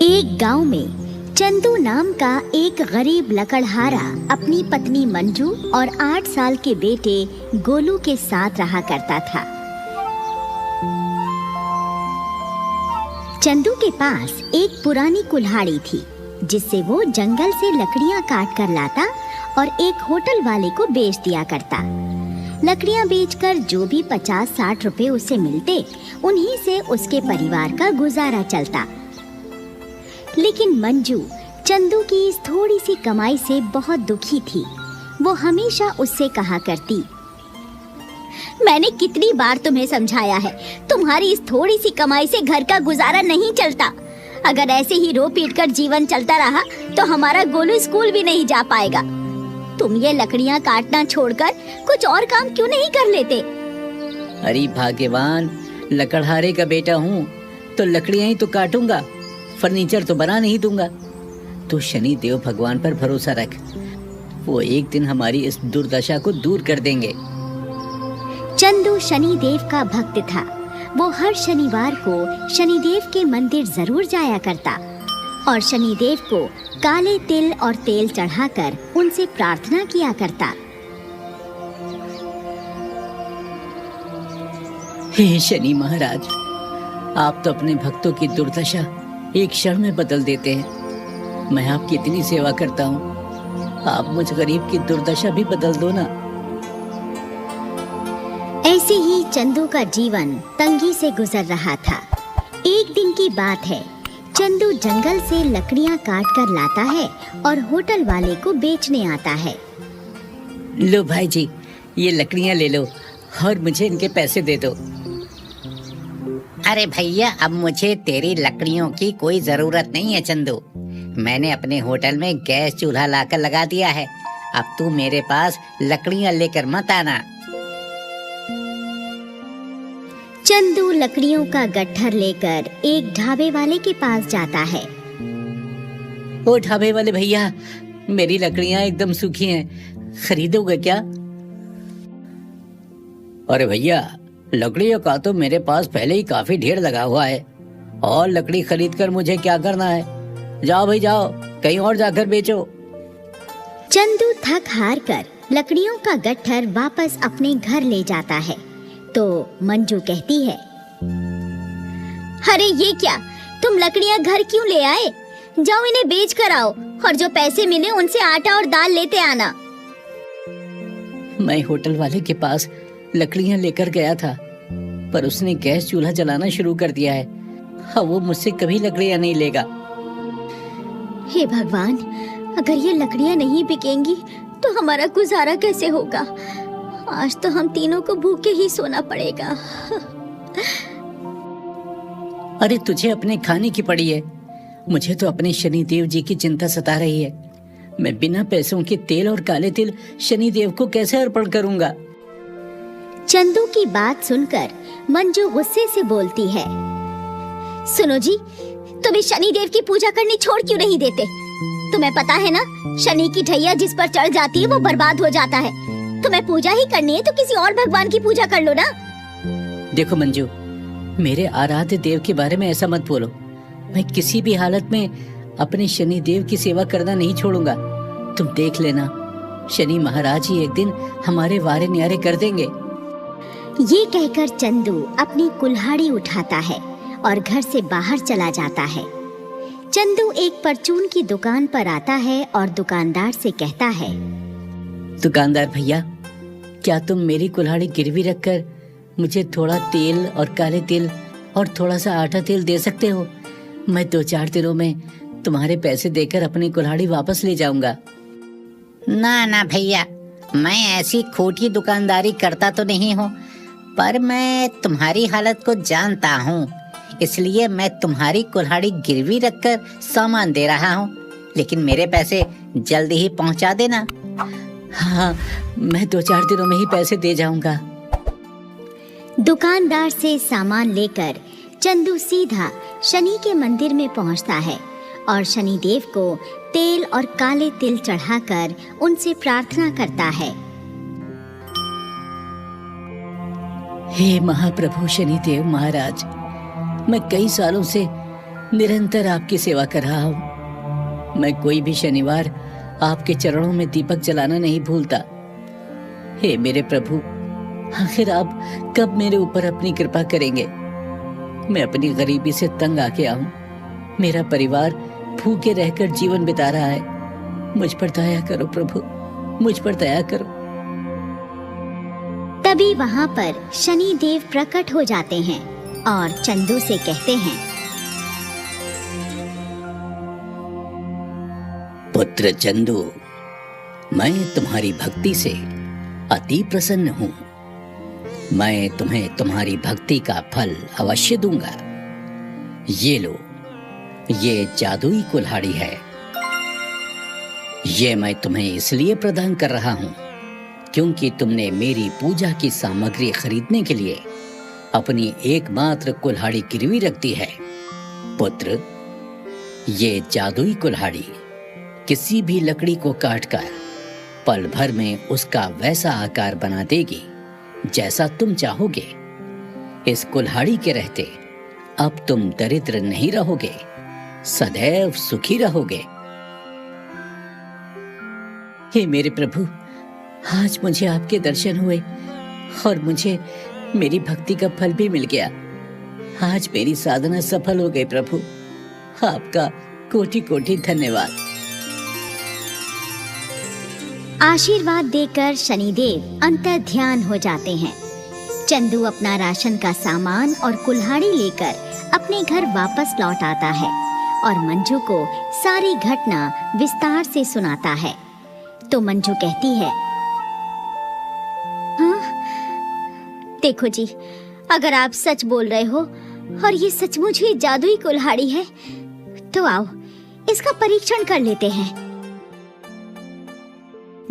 एक गांव में चंदू नाम का एक गरीब लकड़हारा अपनी पत्नी मंजू और 8 साल के बेटे गोलू के साथ रहा करता था। चंदू के पास एक पुरानी कुल्हाड़ी थी जिससे वो जंगल से लकड़ियां काट कर लाता और एक होटल वाले को बेच दिया करता। लकड़ियां बेचकर जो भी 50-60 रुपए उसे मिलते, उन्हीं से उसके परिवार का गुजारा चलता। लेकिन मंजू चंदू की इस थोड़ी सी कमाई से बहुत दुखी थी। वो हमेशा उससे कहा करती, मैंने कितनी बार तुम्हें समझाया है, तुम्हारी इस थोड़ी सी कमाई से घर का गुजारा नहीं चलता। अगर ऐसे ही रो पीट कर जीवन चलता रहा तो हमारा गोलू स्कूल भी नहीं जा पाएगा। तुम ये लकड़ियां काटना छोड़कर कुछ और काम क्यों नहीं कर लेते? अरे भाग्यवान, लकड़हारे का बेटा हूँ तो लकड़ियां ही तो काटूंगा, फर्नीचर तो बना नहीं दूंगा। तो शनि देव भगवान पर भरोसा रख, वो एक दिन हमारी इस दुर्दशा को दूर कर देंगे। चंदू शनि देव का भक्त था। वो हर शनिवार को शनिदेव के मंदिर जरूर जाया करता और शनिदेव को काले तिल और तेल चढ़ाकर उनसे प्रार्थना किया करता। हे शनि महाराज, आप तो अपने भक्तों की दुर्दशा एक क्षण में बदल देते हैं। मैं आपकी इतनी सेवा करता हूँ, आप मुझ गरीब की दुर्दशा भी बदल दो ना। ऐसे ही चंदू का जीवन तंगी से गुजर रहा था। एक दिन की बात है, चंदू जंगल से लकड़ियां काट कर लाता है और होटल वाले को बेचने आता है। लो भाई जी, ये लकड़ियां ले लो और मुझे इनके पैसे दे दो। अरे भैया, अब मुझे तेरी लकड़ियों की कोई जरूरत नहीं है चंदू। मैंने अपने होटल में गैस चूल्हा लाकर लगा दिया है। अब तू मेरे पास लकड़ियां लेकर मत आना। चंदू लकड़ियों का गट्ठर लेकर एक ढाबे वाले के पास जाता है। ओ ढाबे वाले भैया, मेरी लकड़ियां एकदम सूखी हैं, खरीदोगे क्या? अरे भैया, लकड़ियों का तो मेरे पास पहले ही काफी ढेर लगा हुआ है, और लकड़ी खरीद कर मुझे क्या करना है? जाओ भाई जाओ, कहीं और जाकर बेचो। चंदू थक हार कर लकड़ियों का गट्ठर वापस अपने घर ले जाता है तो मंजू कहती है, अरे ये क्या, तुम लकड़ियां घर क्यों ले आए? जाओ इन्हें बेच कर आओ और जो पैसे मिले उनसे आटा और दाल लेते आना। मैं होटल वाले के पास लकड़ियां लेकर गया था, पर उसने गैस चूल्हा जलाना शुरू कर दिया है। हाँ, वो मुझसे कभी लकड़ियां नहीं लेगा। हे भगवान, अगर ये लकड़ियां नहीं बिकेंगी तो हमारा गुजारा कैसे होगा? आज तो हम तीनों को भूखे ही सोना पड़ेगा। अरे तुझे अपने खाने की पड़ी है, मुझे तो अपने शनि देव जी की चिंता सता रही है। मैं बिना पैसों के तेल और काले तिल शनि देव को कैसे अर्पण करूंगा? चंदू की बात सुनकर मंजू गुस्से से बोलती है, सुनो जी, तुम इस शनि देव की पूजा करनी छोड़ क्यों नहीं देते? तुम्हें पता है ना, शनि की ठैया जिस पर चढ़ जाती है वो बर्बाद हो जाता है। तुम्हें पूजा ही करनी है तो किसी और भगवान की पूजा कर लो ना। देखो मंजू, मेरे आराध्य देव के बारे में ऐसा मत बोलो। मैं किसी भी हालत में अपने शनि देव की सेवा करना नहीं छोड़ूंगा। तुम देख लेना, शनि महाराज ही एक दिन हमारे वारे न्यारे कर देंगे। ये कहकर चंदू अपनी कुल्हाड़ी उठाता है और घर से बाहर चला जाता है। चंदू एक परचून की दुकान पर आता है और दुकानदार से कहता है, दुकानदार भैया, क्या तुम मेरी कुल्हाड़ी गिरवी रखकर मुझे थोड़ा तेल और काले तिल और थोड़ा सा आटा तेल दे सकते हो? मैं 2-4 दिनों में तुम्हारे पैसे देकर अपनी कुल्हाड़ी वापस ले जाऊंगा। ना ना भैया, मैं ऐसी खोटी दुकानदारी करता तो नहीं हूँ, पर मैं तुम्हारी हालत को जानता हूँ, इसलिए मैं तुम्हारी कुल्हाड़ी गिरवी रखकर सामान दे रहा हूँ। लेकिन मेरे पैसे जल्दी ही पहुँचा देना। हाँ, मैं 2-4 दिनों में ही पैसे दे जाऊंगा। दुकानदार से सामान लेकर चंदू सीधा शनि के मंदिर में पहुंचता है और शनि देव को तेल और काले तिल चढ़ाकर उनसे प्रार्थना करता है। हे महाप्रभु शनिदेव महाराज, मैं कई सालों से निरंतर आपकी सेवा कर रहा हूँ। मैं कोई भी शनिवार आपके चरणों में दीपक जलाना नहीं भूलता। हे मेरे प्रभु, आखिर आप कब मेरे ऊपर अपनी कृपा करेंगे? मैं अपनी गरीबी से तंग आ गया हूँ। मेरा परिवार भूखे रहकर जीवन बिता रहा है। मुझ पर दया करो प्रभु, मुझ पर दया करो। तभी वहां पर शनिदेव प्रकट हो जाते हैं और चंदू से कहते हैं, पुत्र चंदू, मैं तुम्हारी भक्ति से अति प्रसन्न हूँ। मैं तुम्हें तुम्हारी भक्ति का फल अवश्य दूंगा। ये लो, ये जादुई कुल्हाड़ी है। ये मैं तुम्हें इसलिए प्रदान कर रहा हूँ क्योंकि तुमने मेरी पूजा की सामग्री खरीदने के लिए अपनी एकमात्र कुल्हाड़ी गिरवी रख दी है। पुत्र, ये जादुई कुल्हाड़ी किसी भी लकड़ी को काटकर पल भर में उसका वैसा आकार बना देगी जैसा तुम चाहोगे। इस कुल्हाड़ी के रहते अब तुम दरिद्र नहीं रहोगे, सदैव सुखी रहोगे। हे मेरे प्रभु, आज मुझे आपके दर्शन हुए और मुझे मेरी भक्ति का फल भी मिल गया। आज मेरी साधना सफल हो गई प्रभु। आपका कोटि कोटि धन्यवाद। आशीर्वाद देकर शनिदेव अंतर्ध्यान हो जाते हैं। चंदू अपना राशन का सामान और कुल्हाड़ी लेकर अपने घर वापस लौट आता है और मंजू को सारी घटना विस्तार से सुनाता है। तो मंजू कहती है, हाँ, देखो जी, अगर आप सच बोल रहे हो और ये सचमुच ही जादुई कुल्हाड़ी है तो आओ इसका परीक्षण कर लेते हैं।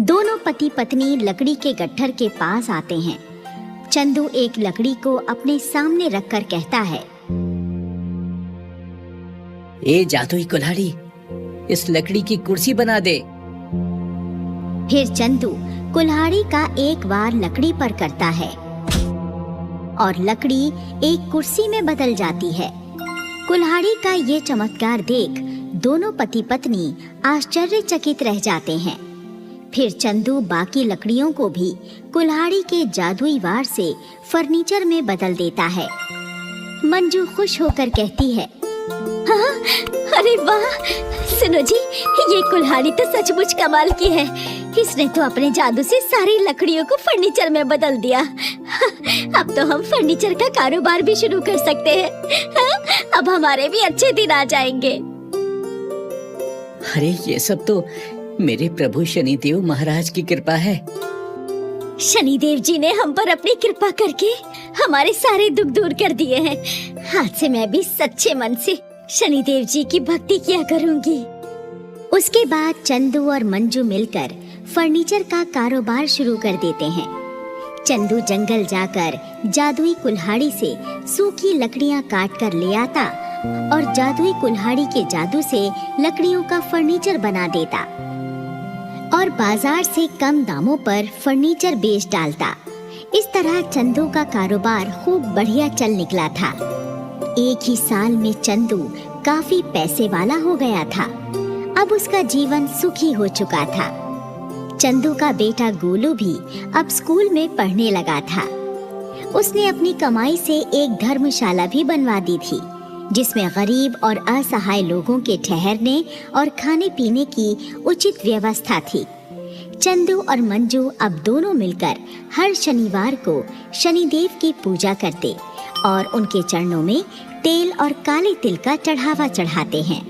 दोनों पति पत्नी लकड़ी के गट्ठर के पास आते हैं। चंदू एक लकड़ी को अपने सामने रखकर कहता है, ए जादुई कुल्हाड़ी, इस लकड़ी की कुर्सी बना दे। फिर चंदू कुल्हाड़ी का एक बार लकड़ी पर करता है और लकड़ी एक कुर्सी में बदल जाती है। कुल्हाड़ी का ये चमत्कार देख दोनों पति पत्नी आश्चर्यचकित रह जाते हैं। फिर चंदू बाकी लकड़ियों को भी कुल्हाड़ी के जादुई वार से फर्नीचर में बदल देता है। मंजू खुश होकर कहती है, हाँ, अरे वाह, सुनो जी, ये कुल्हाड़ी तो सचमुच कमाल की है। इसने तो अपने जादू से सारी लकड़ियों को फर्नीचर में बदल दिया। अब तो हम फर्नीचर का कारोबार भी शुरू कर सकते हैं। अब हमारे भी अच्छे दिन आ जाएंगे। अरे ये सब तो मेरे प्रभु शनिदेव महाराज की कृपा है। शनिदेव जी ने हम पर अपनी कृपा करके हमारे सारे दुख दूर कर दिए हैं। आज से मैं भी सच्चे मन से शनिदेव जी की भक्ति किया करूंगी। उसके बाद चंदू और मंजू मिलकर फर्नीचर का कारोबार शुरू कर देते हैं। चंदू जंगल जाकर जादुई कुल्हाड़ी से सूखी लकड़ियां काट कर ले आता और जादुई कुल्हाड़ी के जादू से लकड़ियों का फर्नीचर बना देता और बाजार से कम दामों पर फर्नीचर बेच डालता। इस तरह चंदू का कारोबार खूब बढ़िया चल निकला था। एक ही साल में चंदू काफी पैसे वाला हो गया था। अब उसका जीवन सुखी हो चुका था। चंदू का बेटा गोलू भी अब स्कूल में पढ़ने लगा था। उसने अपनी कमाई से एक धर्मशाला भी बनवा दी थी जिसमें गरीब और असहाय लोगों के ठहरने और खाने पीने की उचित व्यवस्था थी। चंदू और मंजू अब दोनों मिलकर हर शनिवार को शनिदेव की पूजा करते और उनके चरणों में तेल और काले तिल का चढ़ावा चढ़ाते हैं।